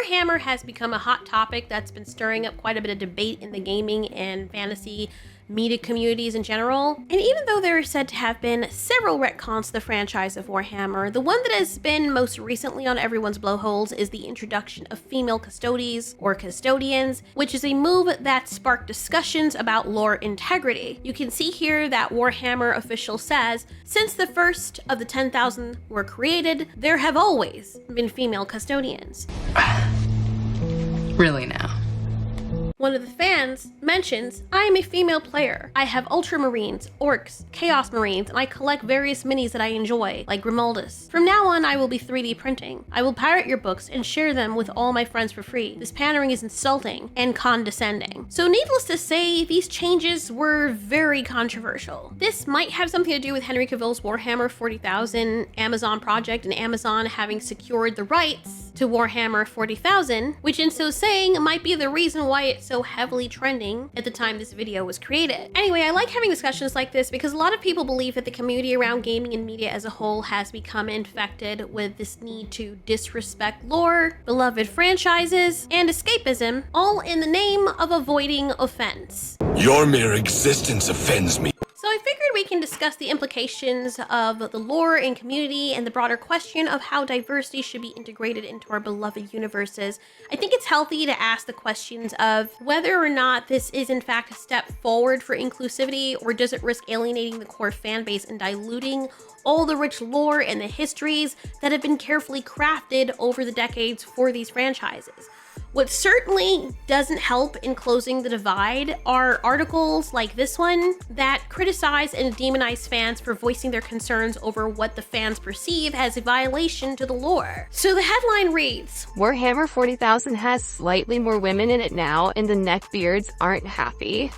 Warhammer has become a hot topic that's been stirring up quite a bit of debate in the gaming and fantasy media communities in general. And even though there are said to have been several retcons to the franchise of Warhammer, the one that has been most recently on everyone's blowholes is the introduction of female Custodes, or custodians, which is a move that sparked discussions about lore integrity. You can see here that Warhammer official says, since the first of the 10,000 were created, there have always been female custodians. Really now? One of the fans mentions, I am a female player. I have Ultramarines, Orcs, Chaos Marines, and I collect various minis that I enjoy, like Grimaldus. From now on, I will be 3D printing. I will pirate your books and share them with all my friends for free. This pandering is insulting and condescending. So needless to say, these changes were very controversial. This might have something to do with Henry Cavill's Warhammer 40,000 Amazon project and Amazon having secured the rights to Warhammer 40,000, which in so saying might be the reason why it's so heavily trending at the time this video was created. Anyway, I like having discussions like this because a lot of people believe that the community around gaming and media as a whole has become infected with this need to disrespect lore, beloved franchises, and escapism, all in the name of avoiding offense. Your mere existence offends me. So I figured we can discuss the implications of the lore and community and the broader question of how diversity should be integrated into our beloved universes. I think it's healthy to ask the questions of whether or not this is in fact a step forward for inclusivity, or does it risk alienating the core fan base and diluting all the rich lore and the histories that have been carefully crafted over the decades for these franchises. What certainly doesn't help in closing the divide are articles like this one that criticize and demonize fans for voicing their concerns over what the fans perceive as a violation to the lore. So the headline reads, Warhammer 40,000 has slightly more women in it now, and the neckbeards aren't happy.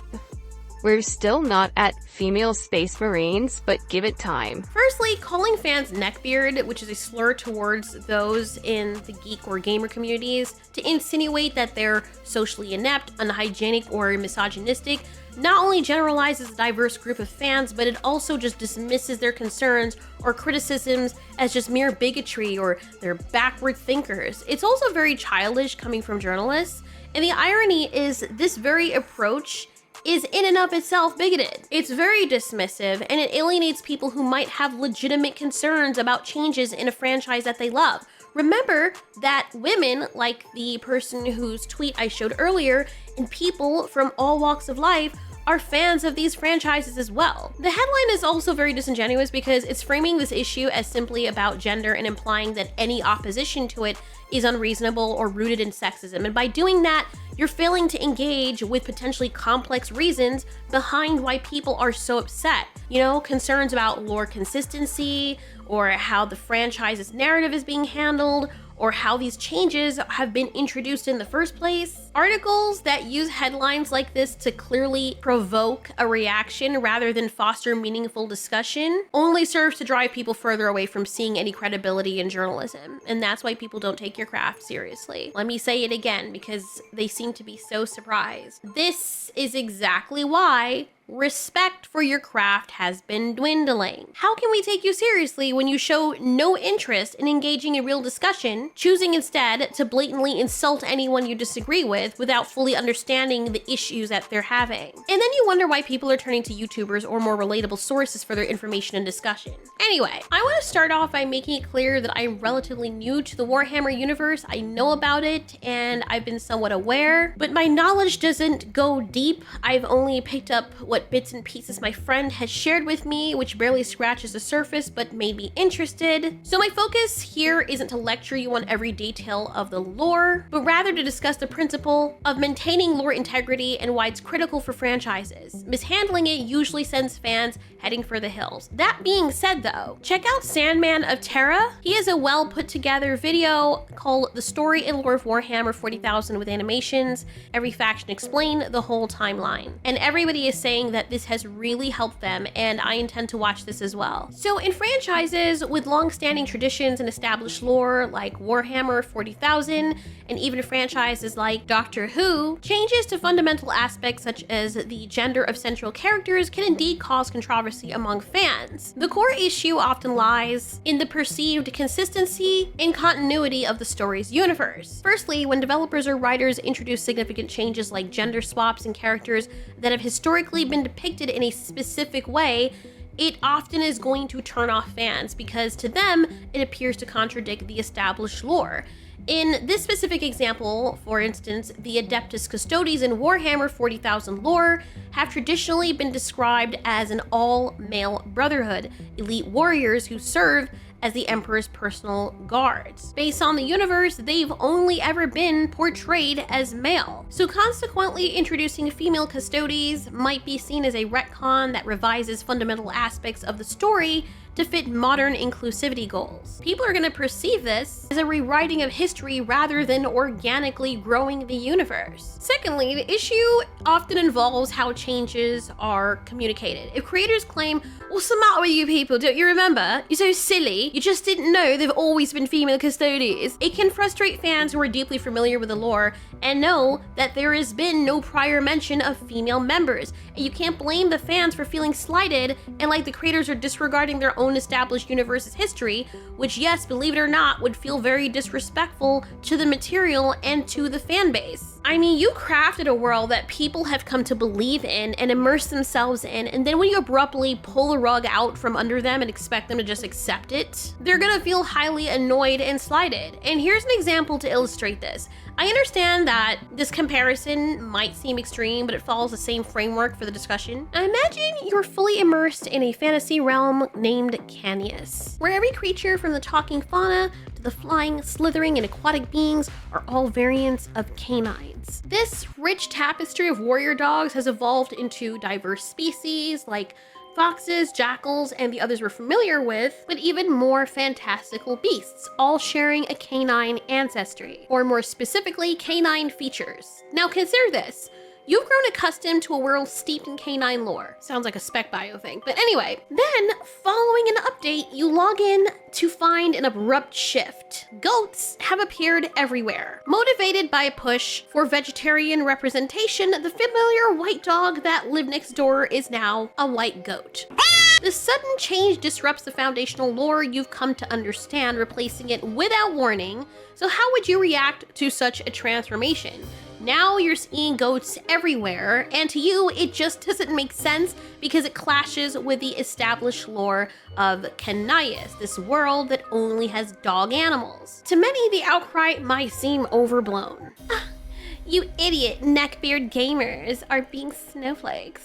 We're still not at female space marines, but give it time. Firstly, calling fans neckbeard, which is a slur towards those in the geek or gamer communities, to insinuate that they're socially inept, unhygienic, or misogynistic, not only generalizes a diverse group of fans, but it also just dismisses their concerns or criticisms as just mere bigotry or they're backward thinkers. It's also very childish coming from journalists, and the irony is this very approach is in and of itself bigoted. It's very dismissive, and it alienates people who might have legitimate concerns about changes in a franchise that they love. Remember that women, like the person whose tweet I showed earlier, and people from all walks of life are fans of these franchises as well. The headline is also very disingenuous because it's framing this issue as simply about gender and implying that any opposition to it is unreasonable or rooted in sexism. And by doing that, you're failing to engage with potentially complex reasons behind why people are so upset. You know, concerns about lore consistency, or how the franchise's narrative is being handled, or how these changes have been introduced in the first place. Articles that use headlines like this to clearly provoke a reaction rather than foster meaningful discussion only serves to drive people further away from seeing any credibility in journalism. And that's why people don't take your craft seriously. Let me say it again because they seem to be so surprised. This is exactly why respect for your craft has been dwindling. How can we take you seriously when you show no interest in engaging in real discussion, choosing instead to blatantly insult anyone you disagree with without fully understanding the issues that they're having? And then you wonder why people are turning to YouTubers or more relatable sources for their information and discussion. Anyway, I want to start off by making it clear that I'm relatively new to the Warhammer universe. I know about it and I've been somewhat aware, but my knowledge doesn't go deep. I've only picked up what bits and pieces my friend has shared with me, which barely scratches the surface but made me interested. So my focus here isn't to lecture you on every detail of the lore, but rather to discuss the principle of maintaining lore integrity and why it's critical for franchises. Mishandling it usually sends fans heading for the hills. That being said though, check out Sandman of Terra. He has a well put together video called The Story and Lore of Warhammer 40,000 with animations, every faction explained, the whole timeline. And everybody is saying saying that this has really helped them, and I intend to watch this as well. So in franchises with long-standing traditions and established lore like Warhammer 40,000, and even franchises like Doctor Who, changes to fundamental aspects such as the gender of central characters can indeed cause controversy among fans. The core issue often lies in the perceived consistency and continuity of the story's universe. Firstly, when developers or writers introduce significant changes like gender swaps in characters that have historically been depicted in a specific way, it often is going to turn off fans because to them, it appears to contradict the established lore. In this specific example, for instance, the Adeptus Custodes in Warhammer 40,000 lore have traditionally been described as an all-male brotherhood, elite warriors who serve as the Emperor's personal guards. Based on the universe, they've only ever been portrayed as male. So consequently, introducing female Custodes might be seen as a retcon that revises fundamental aspects of the story to fit modern inclusivity goals. People are going to perceive this as a rewriting of history rather than organically growing the universe. Secondly, the issue often involves how changes are communicated. If creators claim, "What's the matter with you people? Don't you remember? You're so silly. You just didn't know they've always been female Custodes," it can frustrate fans who are deeply familiar with the lore and know that there has been no prior mention of female members. And you can't blame the fans for feeling slighted and like the creators are disregarding their own established universe's history, which, yes, believe it or not, would feel very disrespectful to the material and to the fan base. I mean, you crafted a world that people have come to believe in and immerse themselves in, and then when you abruptly pull the rug out from under them and expect them to just accept it, they're gonna feel highly annoyed and slighted. And here's an example to illustrate this. I understand that this comparison might seem extreme, but it follows the same framework for the discussion. Now imagine you're fully immersed in a fantasy realm named Canius, where every creature from the talking fauna to the flying, slithering, and aquatic beings are all variants of canines. This rich tapestry of warrior dogs has evolved into diverse species like foxes, jackals, and the others we're familiar with, but even more fantastical beasts, all sharing a canine ancestry, or more specifically, canine features. Now consider this. You've grown accustomed to a world steeped in canine lore. Sounds like a spec bio thing. But anyway, then following an update, you log in to find an abrupt shift. Goats have appeared everywhere. Motivated by a push for vegetarian representation, the familiar white dog that lived next door is now a white goat. This sudden change disrupts the foundational lore you've come to understand, replacing it without warning. So how would you react to such a transformation? Now you're seeing goats everywhere, and to you, it just doesn't make sense because it clashes with the established lore of Canius, this world that only has dog animals. To many, the outcry might seem overblown. You idiot neckbeard gamers are being snowflakes.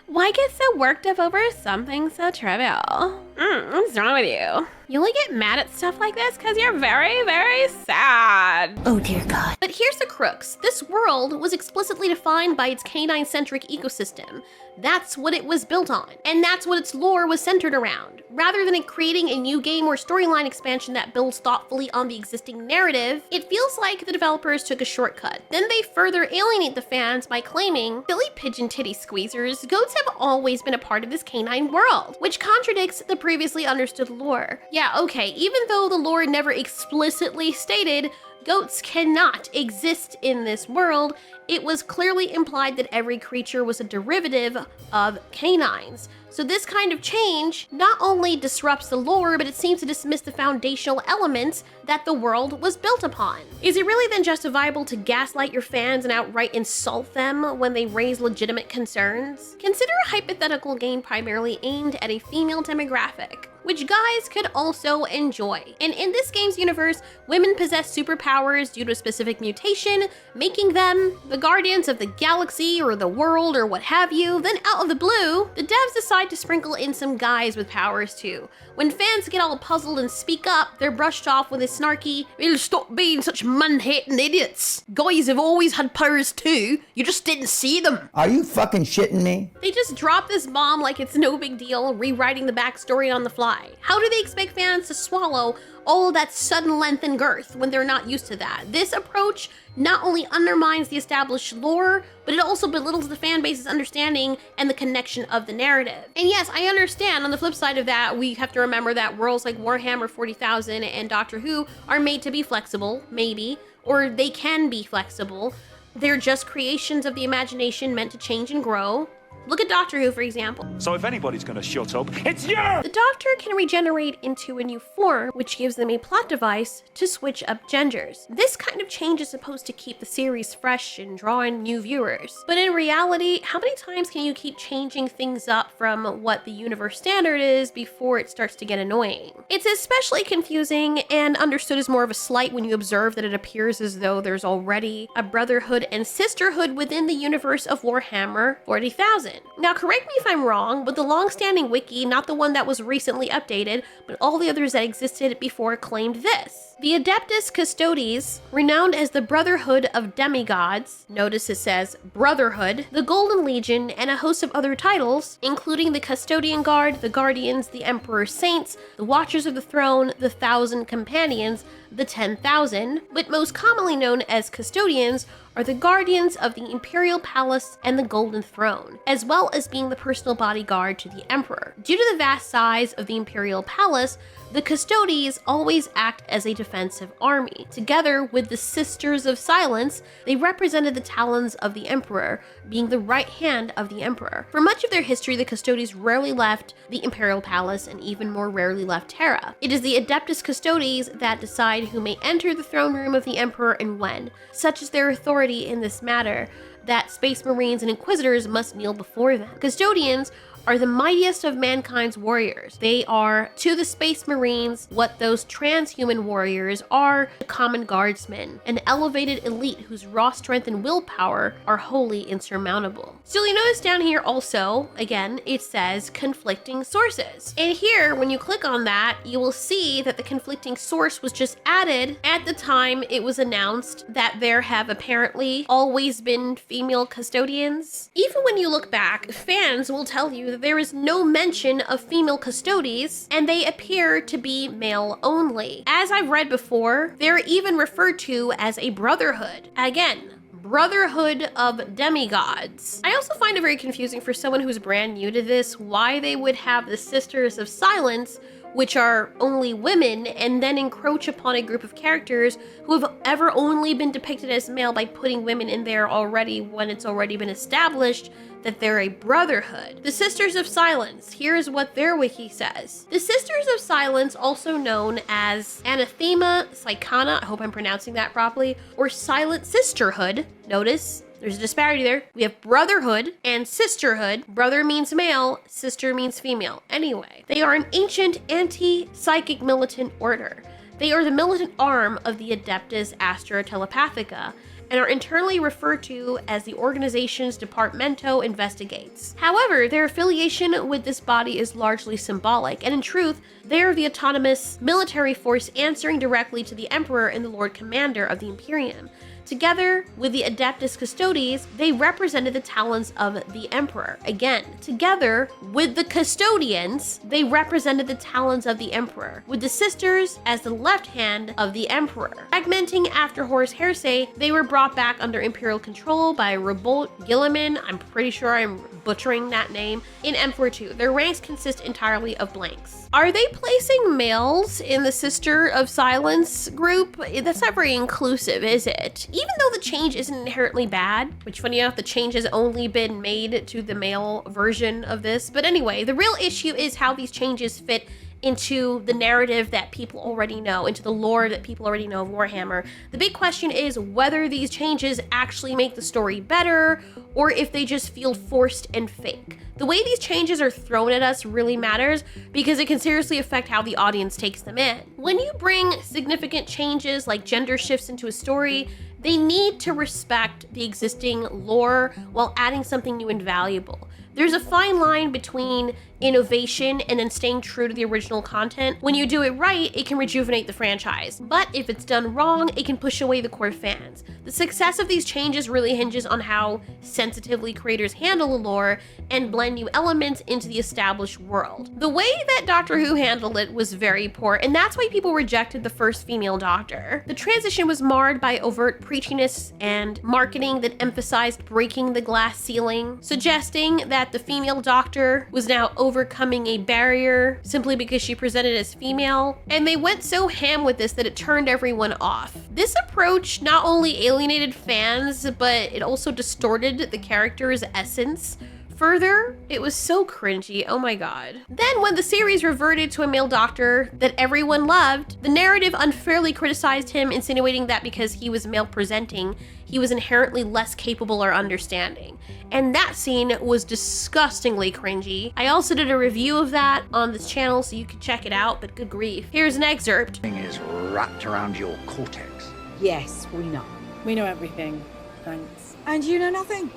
Why get so worked up over something so trivial? What's wrong with you? You only get mad at stuff like this because you're very, very sad. Oh dear God. But here's the crux. This world was explicitly defined by its canine-centric ecosystem. That's what it was built on, and that's what its lore was centered around. Rather than it creating a new game or storyline expansion that builds thoughtfully on the existing narrative, it feels like the developers took a shortcut. Then they further alienate the fans by claiming, "Silly pigeon titty squeezers, goats have always been a part of this canine world," which contradicts the previously understood lore. Yeah, okay, even though the lore never explicitly stated goats cannot exist in this world, it was clearly implied that every creature was a derivative of canines. So this kind of change not only disrupts the lore, but it seems to dismiss the foundational elements that the world was built upon. Is it really then justifiable to gaslight your fans and outright insult them when they raise legitimate concerns? Consider a hypothetical game primarily aimed at a female demographic, which guys could also enjoy. And in this game's universe, women possess superpowers due to a specific mutation, making them the guardians of the galaxy or the world or what have you. Then out of the blue, the devs decide to sprinkle in some guys with powers too. When fans get all puzzled and speak up, they're brushed off with a snarky, "We'll stop being such man-hating idiots. Guys have always had powers too, you just didn't see them." Are you fucking shitting me? They just drop this bomb like it's no big deal, rewriting the backstory on the fly. why? How do they expect fans to swallow all of that sudden length and girth when they're not used to that? This approach not only undermines the established lore, but it also belittles the fan base's understanding and the connection of the narrative. And yes, I understand on the flip side of that, we have to remember that worlds like Warhammer 40,000 and Doctor Who are made to be flexible, maybe, or they can be flexible. They're just creations of the imagination meant to change and grow. Look at Doctor Who, for example. So if anybody's gonna shut up, it's you! The Doctor can regenerate into a new form, which gives them a plot device to switch up genders. This kind of change is supposed to keep the series fresh and draw in new viewers. But in reality, how many times can you keep changing things up from what the universe standard is before it starts to get annoying? It's especially confusing and understood as more of a slight when you observe that it appears as though there's already a brotherhood and sisterhood within the universe of Warhammer 40,000. Now, correct me if I'm wrong, but the long-standing wiki, not the one that was recently updated, but all the others that existed before claimed this. The Adeptus Custodes, renowned as the Brotherhood of Demigods, notice it says Brotherhood, the Golden Legion, and a host of other titles, including the Custodian Guard, the Guardians, the Emperor's Saints, the Watchers of the Throne, the Thousand Companions, the 10,000, but most commonly known as Custodians, are the guardians of the Imperial Palace and the Golden Throne, as well as being the personal bodyguard to the Emperor. Due to the vast size of the Imperial Palace, the Custodes always act as a defensive army. Together with the Sisters of Silence, they represented the talons of the Emperor, being the right hand of the Emperor. For much of their history, the Custodes rarely left the Imperial Palace and even more rarely left Terra. It is the Adeptus Custodes that decide who may enter the throne room of the Emperor and when. Such is their authority in this matter that Space Marines and Inquisitors must kneel before them. Custodians are the mightiest of mankind's warriors. They are, to the Space Marines, what those transhuman warriors are to common guardsmen, an elevated elite whose raw strength and willpower are wholly insurmountable. So you'll notice down here also, again, it says conflicting sources. And here, when you click on that, you will see that the conflicting source was just added at the time it was announced that there have apparently always been female custodians. Even when you look back, fans will tell you that there is no mention of female custodes, and they appear to be male only. As I've read before, they're even referred to as a brotherhood. Again, Brotherhood of Demigods. I also find it very confusing for someone who's brand new to this, why they would have the Sisters of Silence, which are only women, and then encroach upon a group of characters who have ever only been depicted as male by putting women in there already when it's already been established that they're a brotherhood. The Sisters of Silence, here's what their wiki says. The Sisters of Silence, also known as Anathema Psychana, I hope I'm pronouncing that properly, or Silent Sisterhood, notice there's a disparity there. We have brotherhood and sisterhood. Brother means male, sister means female. Anyway, they are an ancient anti-psychic militant order. They are the militant arm of the Adeptus Astra Telepathica and are internally referred to as the organization's Departamento Investigates. However, their affiliation with this body is largely symbolic, and in truth, they are the autonomous military force answering directly to the Emperor and the Lord Commander of the Imperium. Together with the Adeptus Custodes, they represented the talons of the Emperor. Again, together with the Custodians, they represented the talons of the Emperor, with the Sisters as the left hand of the Emperor. Fragmenting after Horus Heresy, they were brought back under Imperial control by Rebolt Gilliman, I'm pretty sure I'm butchering that name, in M42. Their ranks consist entirely of blanks. Are they placing males in the Sister of Silence group? That's not very inclusive, is it? Even though the change isn't inherently bad, which funny enough, the change has only been made to the male version of this. But anyway, the real issue is how these changes fit into the narrative that people already know, into the lore that people already know of Warhammer. The big question is whether these changes actually make the story better, or if they just feel forced and fake. The way these changes are thrown at us really matters because it can seriously affect how the audience takes them in. When you bring significant changes like gender shifts into a story, they need to respect the existing lore while adding something new and valuable. There's a fine line between innovation, and then staying true to the original content. When you do it right, it can rejuvenate the franchise. But if it's done wrong, it can push away the core fans. The success of these changes really hinges on how sensitively creators handle the lore and blend new elements into the established world. The way that Doctor Who handled it was very poor, and that's why people rejected the first female Doctor. The transition was marred by overt preachiness and marketing that emphasized breaking the glass ceiling, suggesting that the female Doctor was now overcoming a barrier simply because she presented as female, and they went so ham with this that it turned everyone off. This approach not only alienated fans, but it also distorted the character's essence. Further, it was so cringy, oh my god. Then when the series reverted to a male Doctor that everyone loved, the narrative unfairly criticized him, insinuating that because he was male presenting, he was inherently less capable or understanding. And that scene was disgustingly cringy. I also did a review of that on this channel so you can check it out, but good grief. Here's an excerpt. Thing is wrapped around your cortex. Yes, we know. We know everything. Thanks. And you know nothing.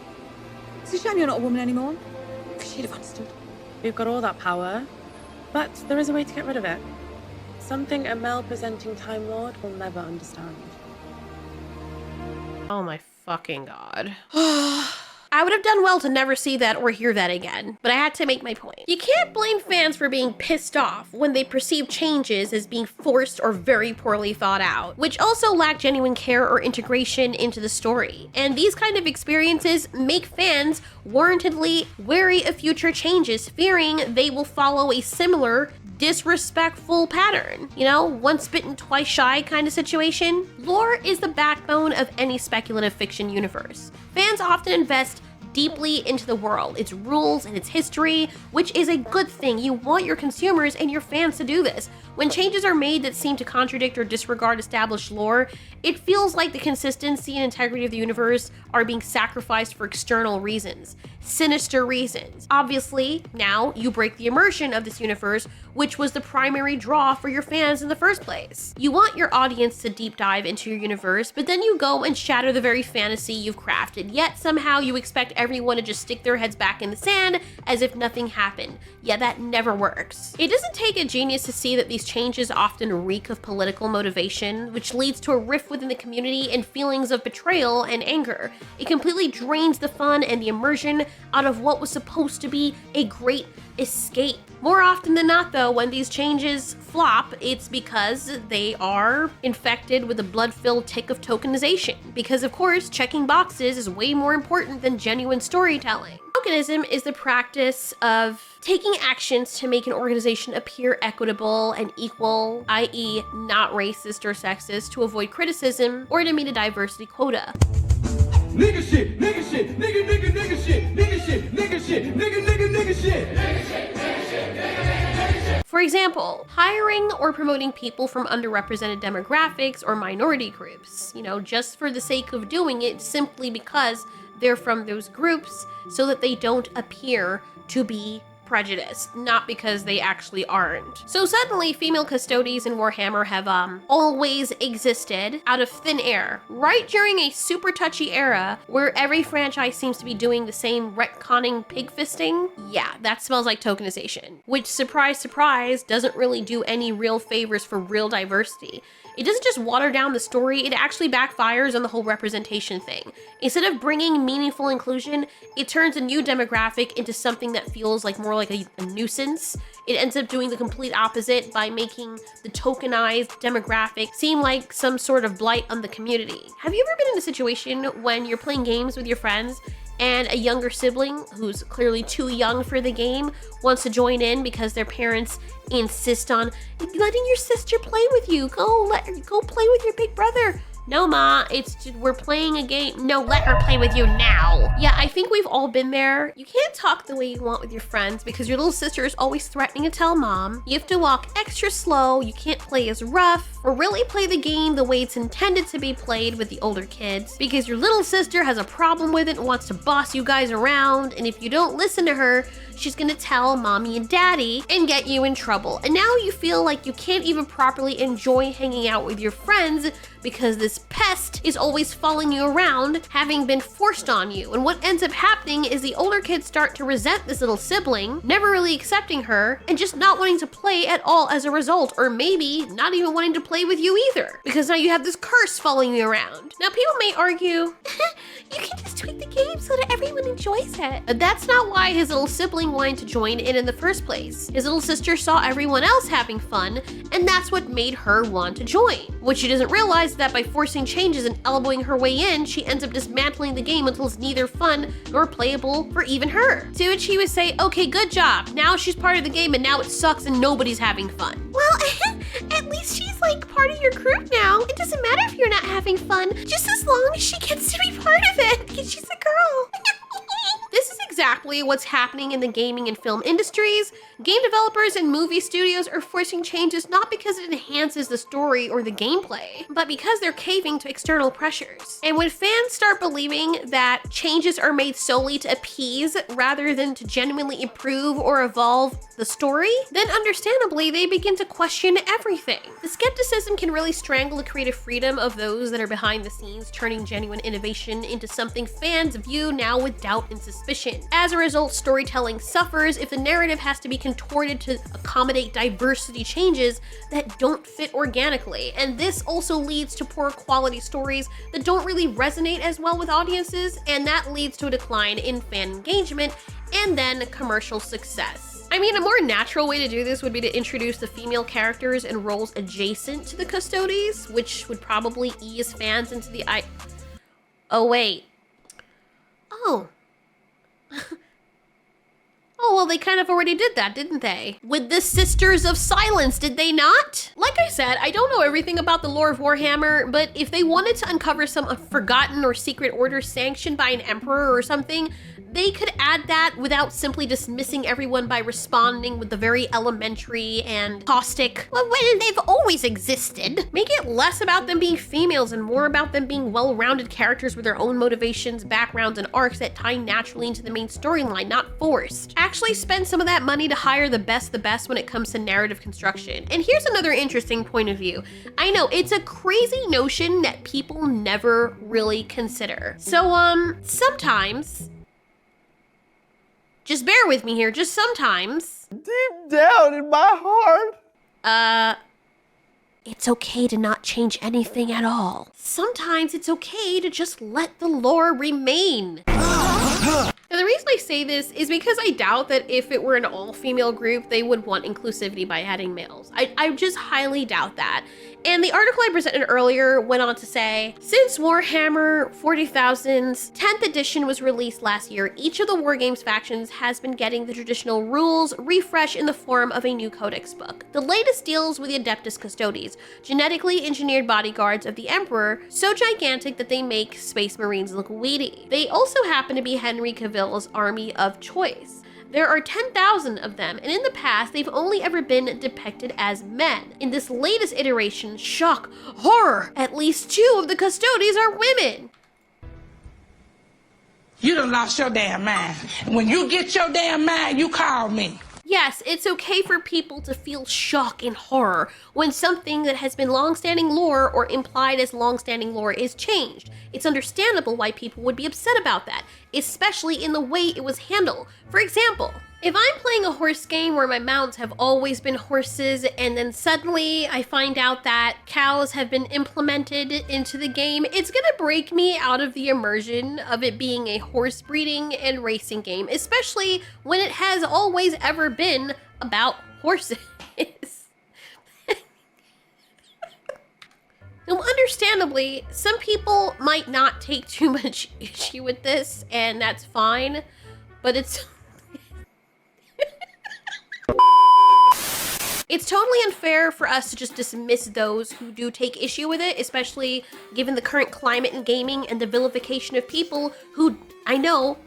It's a shame you're not a woman anymore. She'd have understood. We've got all that power, but there is a way to get rid of it. Something a male-presenting Time Lord will never understand. Oh my fucking god. I would have done well to never see that or hear that again, but I had to make my point. You can't blame fans for being pissed off when they perceive changes as being forced or very poorly thought out, which also lack genuine care or integration into the story. And these kind of experiences make fans warrantedly wary of future changes, fearing they will follow a similar disrespectful pattern. You know, once bitten, twice shy kind of situation. Lore is the backbone of any speculative fiction universe. Fans often invest deeply into the world, its rules and its history, which is a good thing. You want your consumers and your fans to do this. When changes are made that seem to contradict or disregard established lore, it feels like the consistency and integrity of the universe are being sacrificed for external reasons, sinister reasons. Obviously, now you break the immersion of this universe, which was the primary draw for your fans in the first place. You want your audience to deep dive into your universe, but then you go and shatter the very fantasy you've crafted, yet somehow you expect everyone to just stick their heads back in the sand as if nothing happened. Yeah, that never works. It doesn't take a genius to see that these changes often reek of political motivation, which leads to a rift within the community and feelings of betrayal and anger. It completely drains the fun and the immersion out of what was supposed to be a great escape. More often than not though, when these changes flop, it's because they are infected with a blood-filled tick of tokenization. Because of course, checking boxes is way more important than genuine storytelling. Tokenism is the practice of taking actions to make an organization appear equitable and equal, i.e. not racist or sexist, to avoid criticism or to meet a diversity quota. Nigga shit, nigga shit, nigga, nigga, nigga shit, nigga shit, nigga shit, nigga, nigga, nigga shit. For example, hiring or promoting people from underrepresented demographics or minority groups, you know, just for the sake of doing it simply because they're from those groups so that they don't appear to be prejudiced, not because they actually aren't. So suddenly, female Custodes in Warhammer have always existed out of thin air, right during a super touchy era where every franchise seems to be doing the same retconning pig fisting. Yeah, that smells like tokenization, which, surprise, surprise, doesn't really do any real favors for real diversity. It doesn't just water down the story, it actually backfires on the whole representation thing. Instead of bringing meaningful inclusion, it turns a new demographic into something that feels like more like a nuisance. It ends up doing the complete opposite by making the tokenized demographic seem like some sort of blight on the community. Have you ever been in a situation when you're playing games with your friends and a younger sibling who's clearly too young for the game wants to join in because their parents insist on letting your sister play with you? Go play with your big brother. No, Ma, we're playing a game. No, let her play with you now. Yeah, I think we've all been there. You can't talk the way you want with your friends because your little sister is always threatening to tell Mom. You have to walk extra slow, you can't play as rough, or really play the game the way it's intended to be played with the older kids because your little sister has a problem with it and wants to boss you guys around, and if you don't listen to her, she's gonna tell mommy and daddy and get you in trouble. And now you feel like you can't even properly enjoy hanging out with your friends because this pest is always following you around, having been forced on you. And what ends up happening is the older kids start to resent this little sibling, never really accepting her, and just not wanting to play at all as a result, or maybe not even wanting to play with you either, because now you have this curse following you around. Now people may argue, you can just tweak the game so that everyone enjoys it. But that's not why his little sibling wanted to join in the first place. His little sister saw everyone else having fun, and that's what made her want to join. What she doesn't realize is that by forcing changes and elbowing her way in, she ends up dismantling the game until it's neither fun nor playable for even her. To which he would say, okay, good job. Now she's part of the game and now it sucks and nobody's having fun. Well, at least she's like part of your group now. It doesn't matter if you're not having fun, just as long as she gets to be part of it, because she's a girl. This is exactly what's happening in the gaming and film industries. Game developers and movie studios are forcing changes not because it enhances the story or the gameplay, but because they're caving to external pressures. And when fans start believing that changes are made solely to appease rather than to genuinely improve or evolve the story, then understandably they begin to question everything. The skepticism can really strangle the creative freedom of those that are behind the scenes, turning genuine innovation into something fans view now with doubt and suspicion. As a result, storytelling suffers if the narrative has to be contorted to accommodate diversity changes that don't fit organically. And this also leads to poor quality stories that don't really resonate as well with audiences, and that leads to a decline in fan engagement and then commercial success. I mean, a more natural way to do this would be to introduce the female characters and roles adjacent to the Custodes, which would probably ease fans into the Oh, wait. Oh. Oh, well, they kind of already did that, didn't they? With the Sisters of Silence, did they not? Like I said, I don't know everything about the lore of Warhammer, but if they wanted to uncover some forgotten or secret order sanctioned by an emperor or something, they could add that without simply dismissing everyone by responding with the very elementary and caustic, well, they've always existed. Make it less about them being females and more about them being well-rounded characters with their own motivations, backgrounds, and arcs that tie naturally into the main storyline, not forced. Actually spend some of that money to hire the best when it comes to narrative construction. And here's another interesting point of view. I know, it's a crazy notion that people never really consider. So, sometimes, just bear with me here, just sometimes, deep down in my heart, it's okay to not change anything at all. Sometimes it's okay to just let the lore remain. Now, the reason I say this is because I doubt that if it were an all-female group, they would want inclusivity by adding males. I just highly doubt that. And the article I presented earlier went on to say, since Warhammer 40,000's 10th edition was released last year, each of the Wargames factions has been getting the traditional rules refreshed in the form of a new codex book. The latest deals with the Adeptus Custodes, genetically engineered bodyguards of the Emperor, so gigantic that they make Space Marines look weedy. They also happen to be Henry Cavill's army of choice. There are 10,000 of them, and in the past, they've only ever been depicted as men. In this latest iteration, shock, horror, at least 2 of the Custodes are women. You done lost your damn mind. When you get your damn mind, you call me. Yes, it's okay for people to feel shock and horror when something that has been long-standing lore or implied as long-standing lore is changed. It's understandable why people would be upset about that, especially in the way it was handled. For example, if I'm playing a horse game where my mounts have always been horses and then suddenly I find out that cows have been implemented into the game, it's gonna break me out of the immersion of it being a horse breeding and racing game, especially when it has always ever been about horses. Now, understandably, some people might not take too much issue with this, and that's fine, but it's it's totally unfair for us to just dismiss those who do take issue with it, especially given the current climate in gaming and the vilification of people who, I know,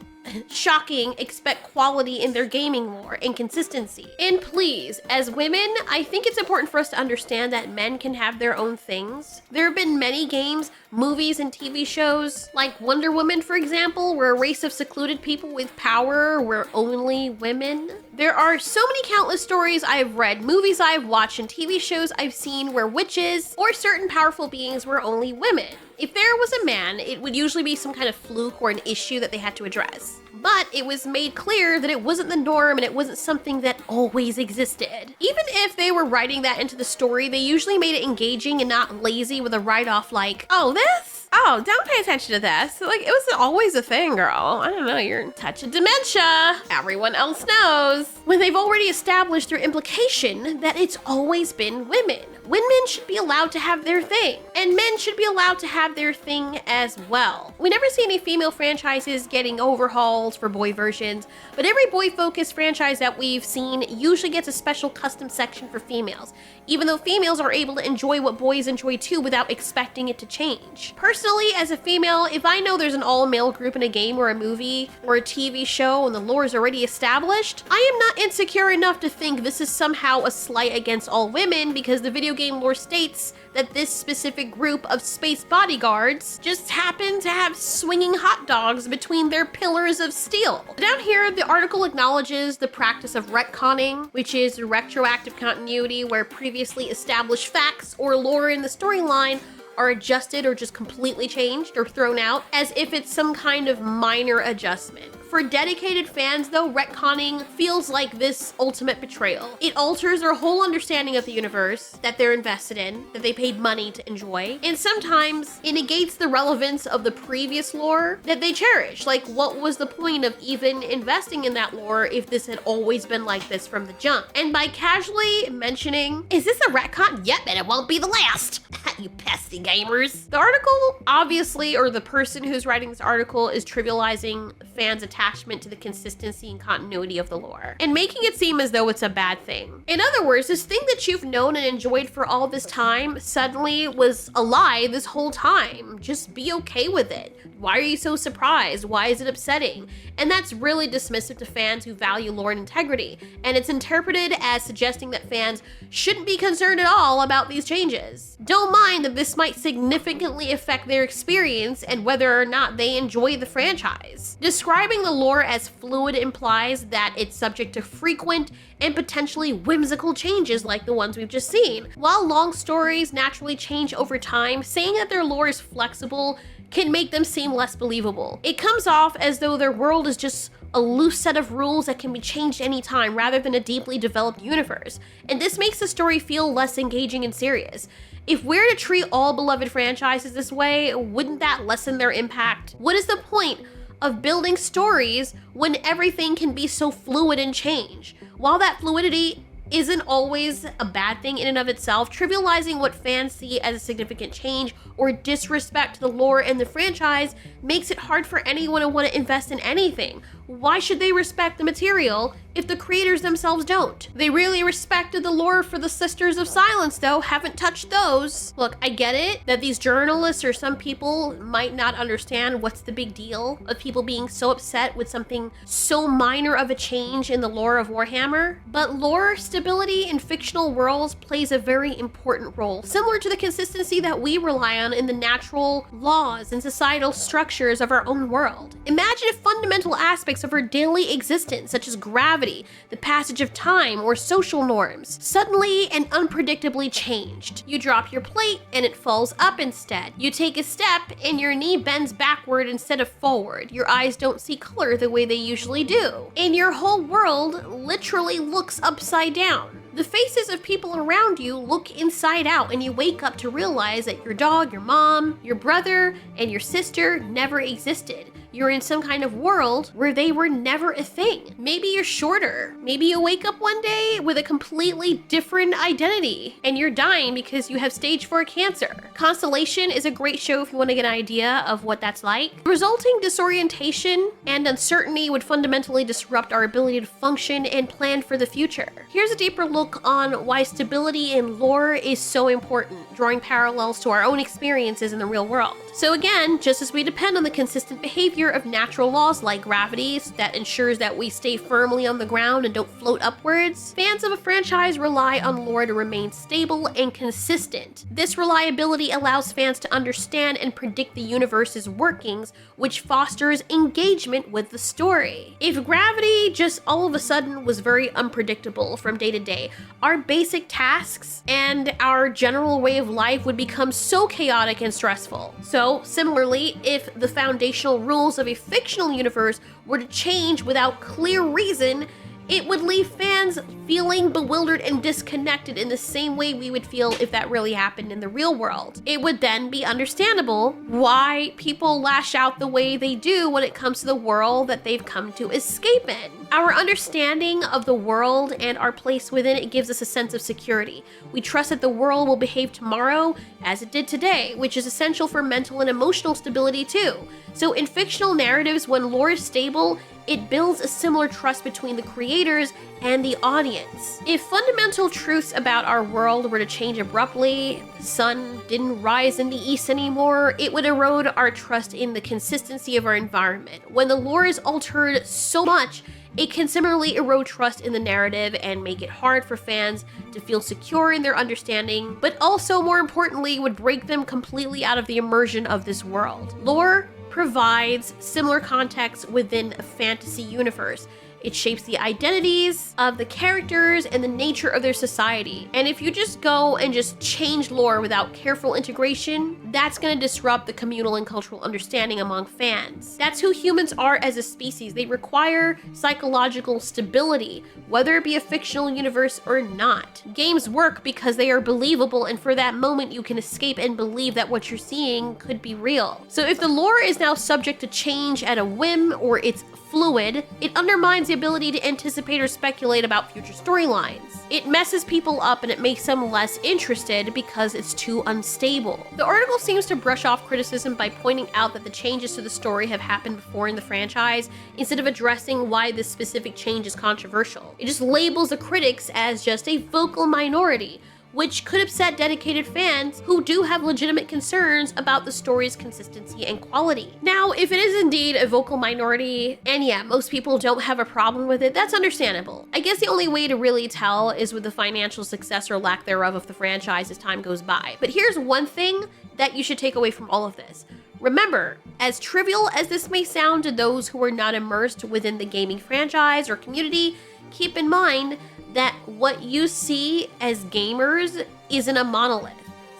shocking, expect quality in their gaming lore and consistency. And please, as women, I think it's important for us to understand that men can have their own things. There have been many games, movies, and TV shows, like Wonder Woman, for example, where a race of secluded people with power were only women. There are so many countless stories I've read, movies I've watched, and TV shows I've seen where witches or certain powerful beings were only women. If there was a man, it would usually be some kind of fluke or an issue that they had to address. But it was made clear that it wasn't the norm and it wasn't something that always existed. Even if they were writing that into the story, they usually made it engaging and not lazy with a write-off like, oh, this? Oh, don't pay attention to this. Like, it was always a thing, girl. I don't know, you're in touch with dementia. Everyone else knows. When they've already established through implication that it's always been women. Women should be allowed to have their thing, and men should be allowed to have their thing as well. We never see any female franchises getting overhauls for boy versions, but every boy-focused franchise that we've seen usually gets a special custom section for females, even though females are able to enjoy what boys enjoy too without expecting it to change. Personally, as a female, if I know there's an all-male group in a game or a movie or a TV show and the lore is already established, I am not insecure enough to think this is somehow a slight against all women because the video game lore states that this specific group of space bodyguards just happen to have swinging hot dogs between their pillars of steel. Down here, the article acknowledges the practice of retconning, which is retroactive continuity where previously established facts or lore in the storyline are adjusted or just completely changed or thrown out as if it's some kind of minor adjustment. For dedicated fans though, retconning feels like this ultimate betrayal. It alters their whole understanding of the universe that they're invested in, that they paid money to enjoy, and sometimes it negates the relevance of the previous lore that they cherish. Like, what was the point of even investing in that lore if this had always been like this from the jump? And by casually mentioning, is this a retcon? Yep, and it won't be the last. You pesky gamers. The article, obviously, or the person who's writing this article is trivializing fans' attachment to the consistency and continuity of the lore and making it seem as though it's a bad thing. In other words, this thing that you've known and enjoyed for all this time suddenly was a lie this whole time. Just be okay with it. Why are you so surprised? Why is it upsetting? And that's really dismissive to fans who value lore and integrity, and it's interpreted as suggesting that fans shouldn't be concerned at all about these changes. Don't mind that this might significantly affect their experience and whether or not they enjoy the franchise. Describing the lore as fluid implies that it's subject to frequent and potentially whimsical changes like the ones we've just seen. While long stories naturally change over time, saying that their lore is flexible can make them seem less believable. It comes off as though their world is just a loose set of rules that can be changed anytime rather than a deeply developed universe. And this makes the story feel less engaging and serious. If we're to treat all beloved franchises this way, wouldn't that lessen their impact? What is the point of building stories when everything can be so fluid and change? While that fluidity isn't always a bad thing in and of itself, trivializing what fans see as a significant change or disrespect to the lore and the franchise makes it hard for anyone to want to invest in anything. Why should they respect the material if the creators themselves don't? They really respected the lore for the Sisters of Silence though, haven't touched those. Look, I get it that these journalists or some people might not understand what's the big deal of people being so upset with something so minor of a change in the lore of Warhammer, but lore stability in fictional worlds plays a very important role, similar to the consistency that we rely on in the natural laws and societal structures of our own world. Imagine if fundamental aspects of our daily existence, such as gravity, the passage of time, or social norms, suddenly and unpredictably changed. You drop your plate and it falls up instead. You take a step and your knee bends backward instead of forward. Your eyes don't see color the way they usually do. And your whole world literally looks upside down. The faces of people around you look inside out, and you wake up to realize that your dog, your mom, your brother, and your sister never existed. You're in some kind of world where they were never a thing. Maybe you're shorter. Maybe you wake up one day with a completely different identity and you're dying because you have stage 4 cancer. Constellation is a great show if you want to get an idea of what that's like. The resulting disorientation and uncertainty would fundamentally disrupt our ability to function and plan for the future. Here's a deeper look on why stability in lore is so important, drawing parallels to our own experiences in the real world. So again, just as we depend on the consistent behavior behavior of natural laws like gravity that ensures that we stay firmly on the ground and don't float upwards, fans of a franchise rely on lore to remain stable and consistent. This reliability allows fans to understand and predict the universe's workings, which fosters engagement with the story. If gravity just all of a sudden was very unpredictable from day to day, our basic tasks and our general way of life would become so chaotic and stressful. So, similarly, if the foundational rules of a fictional universe were to change without clear reason, it would leave fans feeling bewildered and disconnected in the same way we would feel if that really happened in the real world. It would then be understandable why people lash out the way they do when it comes to the world that they've come to escape in. Our understanding of the world and our place within it gives us a sense of security. We trust that the world will behave tomorrow as it did today, which is essential for mental and emotional stability too. So in fictional narratives, when lore is stable, it builds a similar trust between the creators and the audience. If fundamental truths about our world were to change abruptly, the sun didn't rise in the east anymore, it would erode our trust in the consistency of our environment. When the lore is altered so much, it can similarly erode trust in the narrative and make it hard for fans to feel secure in their understanding, but also, more importantly, would break them completely out of the immersion of this world. Lore provides similar context within a fantasy universe. It shapes the identities of the characters and the nature of their society. And if you just go and just change lore without careful integration, that's going to disrupt the communal and cultural understanding among fans. That's who humans are as a species. They require psychological stability, whether it be a fictional universe or not. Games work because they are believable, and for that moment you can escape and believe that what you're seeing could be real. So if the lore is now subject to change at a whim or it's fluid, it undermines the ability to anticipate or speculate about future storylines. It messes people up and it makes them less interested because it's too unstable. The article seems to brush off criticism by pointing out that the changes to the story have happened before in the franchise, instead of addressing why this specific change is controversial. It just labels the critics as just a vocal minority, which could upset dedicated fans who do have legitimate concerns about the story's consistency and quality. Now, if it is indeed a vocal minority, and yeah, most people don't have a problem with it, that's understandable. I guess the only way to really tell is with the financial success or lack thereof of the franchise as time goes by. But here's one thing that you should take away from all of this. Remember, as trivial as this may sound to those who are not immersed within the gaming franchise or community, keep in mind that what you see as gamers isn't a monolith.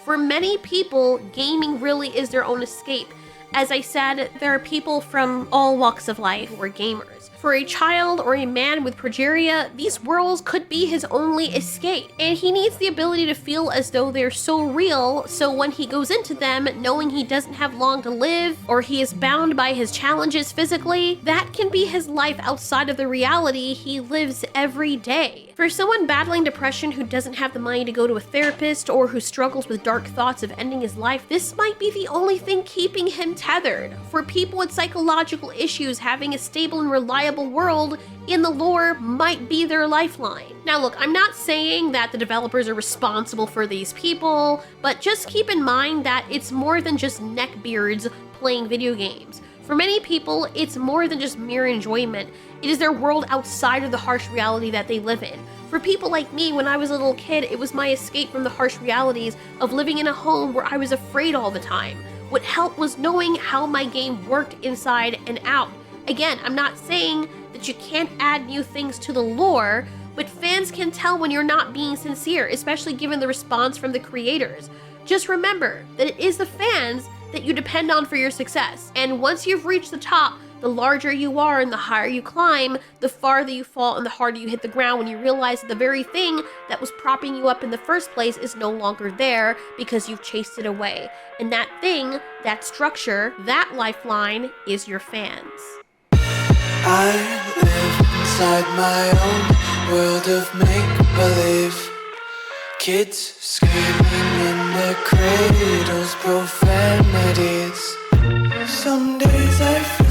For many people, gaming really is their own escape. As I said, there are people from all walks of life who are gamers. For a child or a man with progeria, these worlds could be his only escape. And he needs the ability to feel as though they're so real, so when he goes into them, knowing he doesn't have long to live, or he is bound by his challenges physically, that can be his life outside of the reality he lives every day. For someone battling depression who doesn't have the money to go to a therapist, or who struggles with dark thoughts of ending his life, this might be the only thing keeping him tethered. For people with psychological issues, having a stable and reliable world in the lore might be their lifeline. Now look, I'm not saying that the developers are responsible for these people, but just keep in mind that it's more than just neckbeards playing video games. For many people, it's more than just mere enjoyment. It is their world outside of the harsh reality that they live in. For people like me, when I was a little kid, it was my escape from the harsh realities of living in a home where I was afraid all the time. What helped was knowing how my game worked inside and out. Again, I'm not saying that you can't add new things to the lore, but fans can tell when you're not being sincere, especially given the response from the creators. Just remember that it is the fans that you depend on for your success. And once you've reached the top, the larger you are and the higher you climb, the farther you fall and the harder you hit the ground when you realize that the very thing that was propping you up in the first place is no longer there because you've chased it away. And that thing, that structure, that lifeline is your fans. I live inside my own world of make-believe. Kids screaming in their cradles, profanities. Some days I feel